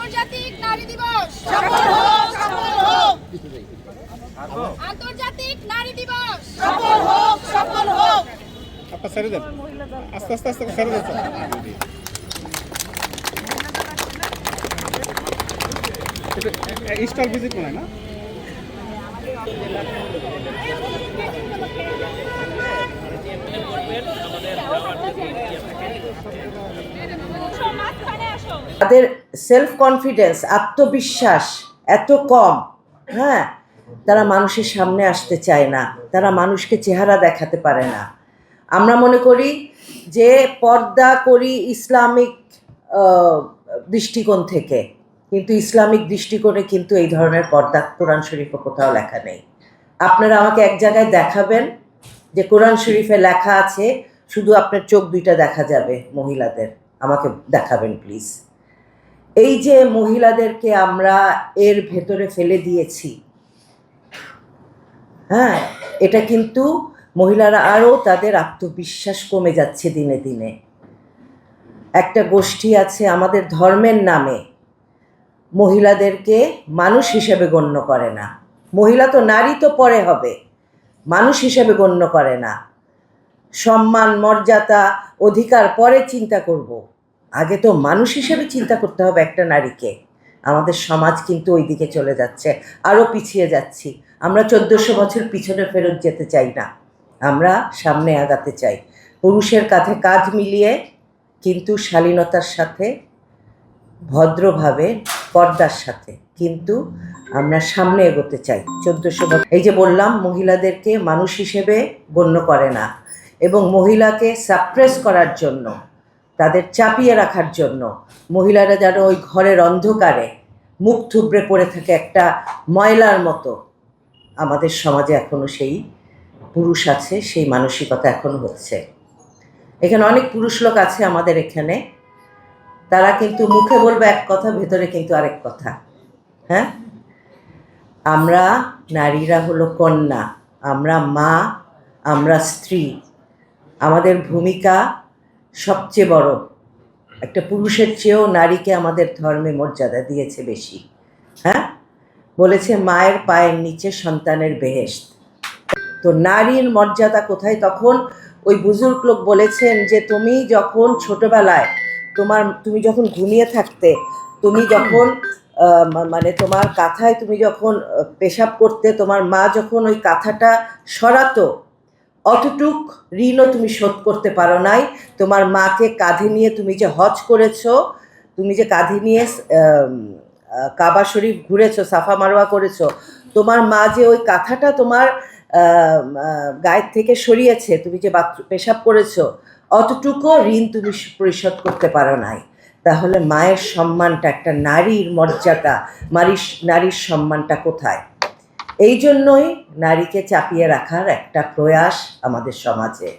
আন্তর্জাতিক নারী দিবস সফল হোক, সফল হোক। আন্তর্জাতিক নারী দিবস সফল হোক, সফল হোক। আপনার ছেড়ে দেন, আস্তে আস্তে আস্তে ছেড়ে দেন। স্টল ভিজিট মনে হয় না? তাদের সেলফ কনফিডেন্স, আত্মবিশ্বাস এত কম, হ্যাঁ, তারা মানুষের সামনে আসতে চায় না, তারা মানুষকে চেহারা দেখাতে পারে না। আমরা মনে করি যে পর্দা করি ইসলামিক দৃষ্টিকোণ থেকে, কিন্তু ইসলামিক দৃষ্টিকোণে কিন্তু এই ধরনের পর্দা কোরআন শরীফে কোথাও লেখা নেই। আপনারা আমাকে এক জায়গায় দেখাবেন যে কোরআন শরীফে লেখা আছে শুধু আপনার চোখ দুইটা দেখা যাবে মহিলাদের, আমাকে দেখাবেন প্লিজ। এই যে মহিলাদেরকে আমরা এর ভেতরে ফেলে দিয়েছি, হ্যাঁ, এটা কিন্তু মহিলারা আরও তাদের আত্মবিশ্বাস কমে যাচ্ছে দিনে দিনে। একটা গোষ্ঠী আছে আমাদের ধর্মের নামে মহিলাদেরকে মানুষ হিসেবে গণ্য করে না। মহিলা তো নারী তো পরে হবে, মানুষ হিসেবে গণ্য করে না। সম্মান, মর্যাদা, অধিকার পরে চিন্তা করব, আগে তো মানুষ হিসেবে চিন্তা করতে হবে একটা নারীকে। আমাদের সমাজ কিন্তু ওই দিকে চলে যাচ্ছে, আরও পিছিয়ে যাচ্ছি। আমরা 1400 বছর পিছনে ফেরত যেতে চাই না, আমরা সামনে আগাতে চাই। পুরুষের কাঁধে কাঁধ মিলিয়ে কিন্তু শালীনতার সাথে, ভদ্রভাবে, পর্দার সাথে কিন্তু আমরা সামনে এগোতে চাই। 1400 বছর, এই যে বললাম, মহিলাদেরকে মানুষ হিসেবে গণ্য করে না, এবং মহিলাকে সাপ্রেস করার জন্য, তাদের চাপিয়ে রাখার জন্য, মহিলারা যেন ওই ঘরের অন্ধকারে মুখ থুবড়ে পড়ে থাকে একটা ময়লার মতো। আমাদের সমাজে এখনও সেই পুরুষ আছে, সেই মানসিকতা এখনও হচ্ছে। এখানে অনেক পুরুষ লোক আছে আমাদের এখানে, তারা কিন্তু মুখে বলবে এক কথা, ভেতরে কিন্তু আরেক কথা। হ্যাঁ, আমরা নারীরা হলো কন্যা, আমরা মা, আমরা স্ত্রী। আমাদের ভূমিকা সবচেয়ে বড়। একটা পুরুষের চেয়েও নারীকে আমাদের ধর্মে মর্যাদা দিয়েছে বেশি। হ্যাঁ, বলেছে মায়ের পায়ের নিচে সন্তানের বেহেশত। তো নারীর মর্যাদা কোথায়? তখন ওই বুজুর্গ লোক বলেছেন যে তুমি যখন ছোটবেলায় তুমি যখন ঘুমিয়ে থাকতে, তুমি যখন মানে তোমার কাঁথায় তুমি যখন পেশাব করতে, তোমার মা যখন ওই কাঁথাটা সরাতো, অতটুক ঋণও তুমি শোধ করতে পারো নাই। তোমার মাকে কাঁধে নিয়ে তুমি যে হজ করেছো, তুমি যে কাঁধে নিয়ে কাবা শরীফ ঘুরেছো, সাফা মারওয়া করেছো, তোমার মা যে ওই কাঁথাটা তোমার গায়ের থেকে সরিয়েছে, তুমি যে পেশাব করেছো, অতটুকু ঋণ তুমি পরিশোধ করতে পারো নাই। তাহলে মায়ের সম্মানটা, একটা নারীর মর্যাদা, নারীর সম্মানটা কোথায়? এই জন্যই নারীকে চাপিয়ে রাখার একটা প্রয়াস আমাদের সমাজে।